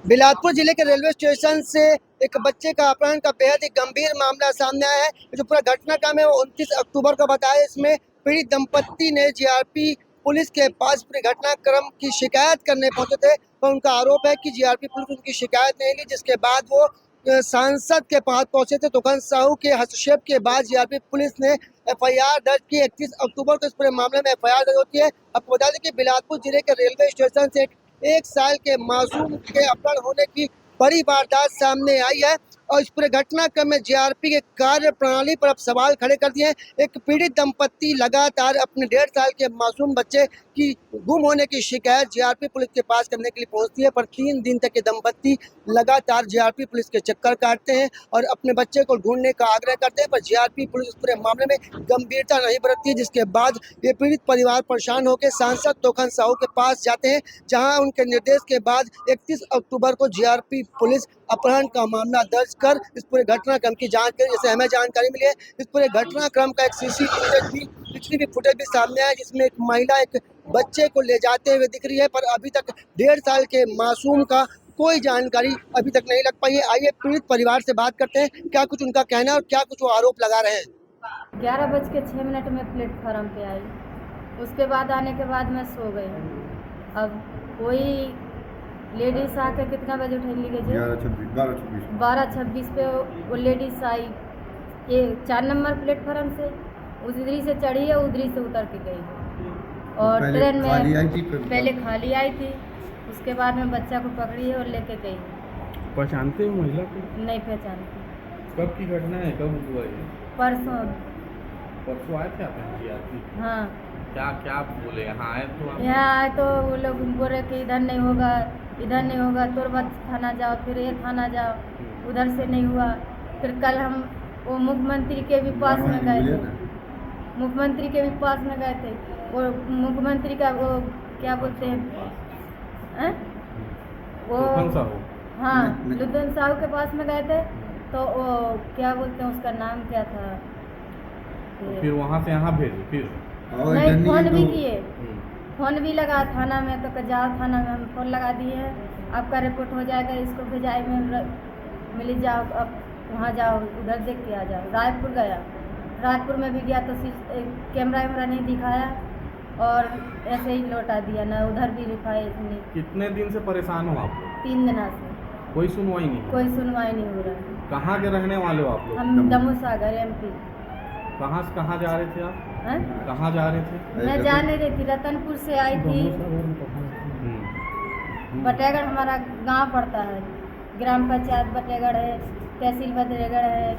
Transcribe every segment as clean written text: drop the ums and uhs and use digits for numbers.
बिलासपुर जिले के railway station से एक बच्चे का अपहरण का बेहद ही गंभीर मामला सामने आया है। जो पूरा घटनाक्रम है वो 29 अक्टूबर को बताया। इसमें पीड़ित दंपत्ति ने जीआरपी पुलिस के पास पूरे घटनाक्रम की शिकायत करने पहुंचे थे, पर उनका आरोप है कि जीआरपी पुलिस उनकी शिकायत नहीं ली, जिसके बाद वो सांसद के पास पहुंचे थे। तुखन साहू के हस्तक्षेप के बाद जीआरपी पुलिस ने एफआईआर दर्ज की। 31 अक्टूबर को इस पूरे मामले में एफआईआर दर्ज होती है। आपको बता दें कि बिलासपुर जिले के रेलवे स्टेशन से एक साल के मासूम के अपहरण होने की बड़ी वारदात सामने आई है और इस पूरे घटनाक्रम में जीआरपी के कार्य प्रणाली पर अब सवाल खड़े कर दिए हैं। एक पीड़ित दंपत्ति लगातार अपने 1.5 साल के मासूम बच्चे की गुम होने की शिकायत जीआरपी पुलिस के पास करने के लिए पहुंचती है, पर 3 दिन तक ये दंपत्ति लगातार जीआरपी पुलिस के चक्कर काटते हैं और अपने बच्चे को ढूंढने का आग्रह करते हैं, पर जीआरपी पुलिस पूरे मामले में गंभीरता नहीं बरतती है। जिसके बाद ये पीड़ित परिवार परेशान होकर सांसद तुखन साहू के पास जाते हैं, जहां उनके निर्देश के बाद 31 अक्टूबर को जीआरपी पुलिस अपहरण का मामला दर्ज कर इस पूरे घटनाक्रम की जांच करी। जैसे हमें जानकारी मिली है, इस पूरे घटनाक्रम का एक सीसीटीवी फुटेज भी सामने आया, जिसमें एक महिला एक बच्चे को ले जाते हुए दिख रही है, पर अभी तक 1.5 साल के मासूम का कोई जानकारी अभी तक नहीं लग पाई है। आइए पीड़ित परिवार से बात करते हैं, क्या कुछ उनका कहना है और क्या कुछ वो आरोप लगा रहे हैं। 11:06 में प्लेटफार्म पे आई, उसके बाद आने के बाद मैं सो गई। अब वही लेडीज आके कितना बजे उठेंगी? 12:26 पे वो लेडीज आई, ये 4 नंबर प्लेटफार्म से उधरी से चढ़ी है, उधरी से उतर के गई और ट्रेन में पहले खाली आई थी, उसके बाद में बच्चा को पकड़ी है और लेके गई। पहचानते हो महिला को? नहीं पहचानती। कब की घटना है, कब हुआ है? परसों आए थे आप? हाँ। क्या क्या बोले? यहाँ आए तो यहाँ आए तो वो लोग बोले कि इधर नहीं होगा, इधर नहीं होगा, तुरबत थाना जाओ, फिर ये थाना जाओ, उधर से नहीं हुआ। फिर कल हम वो मुख्यमंत्री के भी पास में गए थे, मुख्यमंत्री के भी पास में गए थे। वो मुख्यमंत्री का वो क्या बोलते हैं, वो हाँ लुधन साहू के पास में गए थे, तो वो क्या बोलते हैं, उसका नाम क्या था? फिर वहाँ से यहाँ भेजे, फिर नहीं फोन भी किए, फोन भी लगा थाना में, तो जाओ थाना में, हम फोन लगा दिए हैं, आपका रिपोर्ट हो जाएगा, इसको भिजाई में मिली, जाओ अब वहाँ जाओ, उधर देख के आ जाओ। रायपुर गया, रायपुर में भी गया तो कैमरा वैमरा नहीं दिखाया और ऐसे ही लौटा दिया, ना उधर भी रिफाई नहीं। कितने दिन से परेशान हो आप लोग? 3 दिन से कोई सुनवाई नहीं? कोई सुनवाई नहीं हो रहा। कहाँ के रहने वाले हो आप लोग? हम दमू सागर MP। कहाँ से कहाँ जा रहे थे आप? कहाँ जा रहे थे? मैं जा नहीं रही थी, रतनपुर से आई थी। बटेगढ़ हमारा गांव पड़ता है, ग्राम पंचायत बटेगढ़ है, तहसील बटेगढ़ है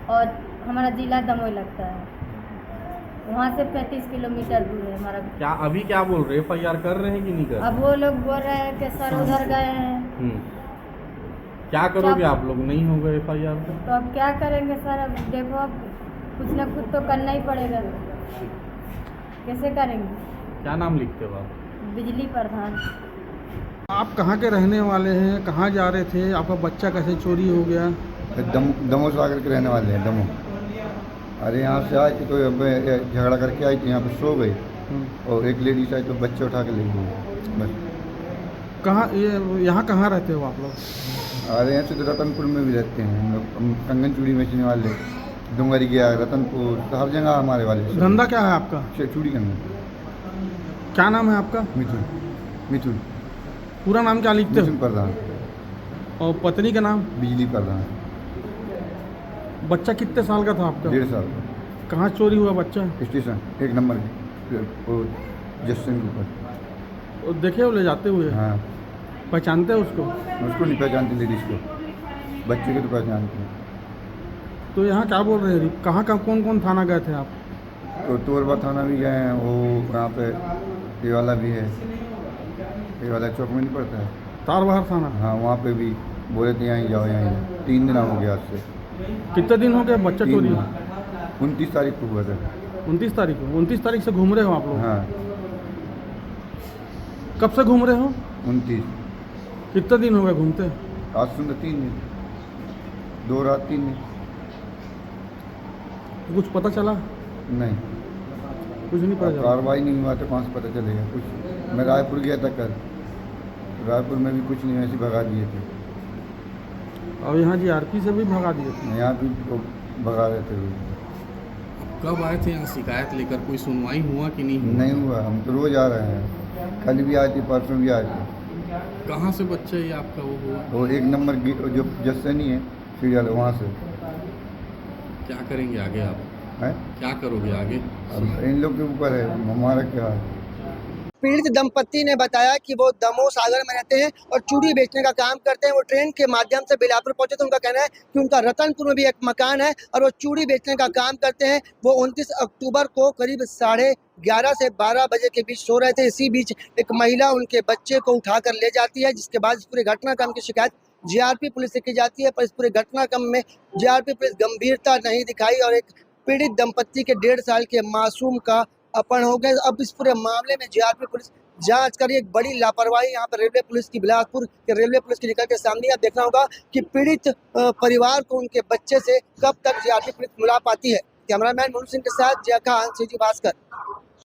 और हमारा जिला दमोई लगता है। वहाँ से 35 किलोमीटर दूर है हमारा। क्या अभी क्या बोल रहे? FIR कर रहे हैं कि नहीं कर रहे? अब वो लोग बोल रहे हैं कि सर उधर गए हैं। क्या करोगे आप लोग? नहीं होगा FIR तो अब क्या करेंगे सर? अब देखो, अब कुछ ना कुछ तो करना ही पड़ेगा, कैसे करेंगे? क्या नाम लिखते हो आप? बिजली प्रधान। आप कहाँ के रहने वाले हैं, कहाँ जा रहे थे, आपका बच्चा कैसे चोरी हो गया? दमोह सागर के रहने वाले हैं, दमोह। अरे यहाँ से आई थी तो झगड़ा करके आई थी, यहाँ पे सो गई और एक लेडीज आई तो बच्चे उठा के ले गई। बस। कहाँ यहाँ कहाँ रहते हो आप लोग? अरे यहाँ से तो रतनपुर में भी रहते हैं हम लोग, कंगन चूड़ी बेचने वाले, डूंगरी गया, रतनपुर, हर जगह हमारे वाले। धंधा क्या है आपका? चूड़ी कंगन। क्या नाम है आपका? मिथुन। पूरा नाम क्या लिखते हो? मिथुन प्रधान। और पत्नी का नाम? बिजली प्रधान। बच्चा कितने साल का था आपका? 1.5 साल। कहाँ चोरी हुआ बच्चा? स्टेशन 1 नंबर जस्टिन के ऊपर। और देखे हो ले जाते हुए? हाँ। पहचानते हैं उसको? उसको नहीं पहचानती, लेडीज को, बच्चे को तो पहचानती हैं। तो यहाँ क्या बोल रहे हैं? कहाँ कौन कौन थाना गए थे आप? तो तोरबा थाना भी गए हैं, वो यहाँ पे ये वाला भी है, ये वाला चौक में नहीं पड़ता है, तारबहार थाना? हाँ, वहाँ पे भी बोले थे यहीं जाओ, यहीं जाओ। 3 दिन हो गया आज से। कितने दिन हो गए बच्चा चोरी? 29 तारीख को हुआ था। 29 तारीख को? 29 तारीख से घूम रहे हो आप लोग? हाँ। कब से घूम रहे हो? 29। कितने दिन हो गए घूमते? आज सुन 3 दिन, 2 रात 3 दिन। कुछ पता चला? नहीं, कुछ नहीं पता चला। कार्रवाई नहीं हुआ तो कहाँ से पता चलेगा कुछ। मैं रायपुर गया था कल, रायपुर में भी कुछ नहीं, ऐसे भगा दिए थे। और यहाँ जीआरपी से भी भगा दिए थे। यहाँ भी तो भगा रहे थे लोग। कब आए थे यहाँ शिकायत लेकर? कोई सुनवाई हुआ कि नहीं हुआ? नहीं हुआ, हम तो रोज आ रहे हैं, कल भी आए थे, परसों भी आए थे। कहाँ से बच्चा ये आपका वो हुआ? वो 1 नंबर जो जस्से नहीं है सीरियल, वहाँ से क्या करेंगे आगे आप? है। क्या करोगे आगे? अब इन लोग के ऊपर है, हमारा क्या है। पीड़ित दंपत्ति ने बताया कि वो दमोह सागर में रहते हैं और चूड़ी बेचने का काम करते हैं। वो ट्रेन के माध्यम से बिलासपुर पहुंचे, तो उनका कहना है कि उनका रतनपुर में भी एक मकान है और वो चूड़ी बेचने का काम करते हैं। वो 29 अक्टूबर को करीब 11:30 से 12 बजे के बीच सो रहे थे। इसी बीच एक महिला उनके बच्चे को उठाकर ले जाती है, जिसके बाद इस पूरे घटनाक्रम की शिकायत जीआरपी पुलिस से की जाती है। पर इस पूरे घटनाक्रम में जीआरपी पुलिस गंभीरता नहीं दिखाई और एक पीड़ित दंपत्ति के 1.5 साल के मासूम का अपहरण हो गया। अब इस पूरे मामले में जीआरपी पुलिस जांच कर, एक बड़ी लापरवाही यहाँ पर रेलवे पुलिस की, बिलासपुर के रेलवे पुलिस की निकल के सामने। अब देखना होगा कि पीड़ित परिवार को उनके बच्चे से कब तक जीआरपी पुलिस मिला पाती है। कैमरामैन मोनू सिंह के साथ जय खान, सीजी भास्कर।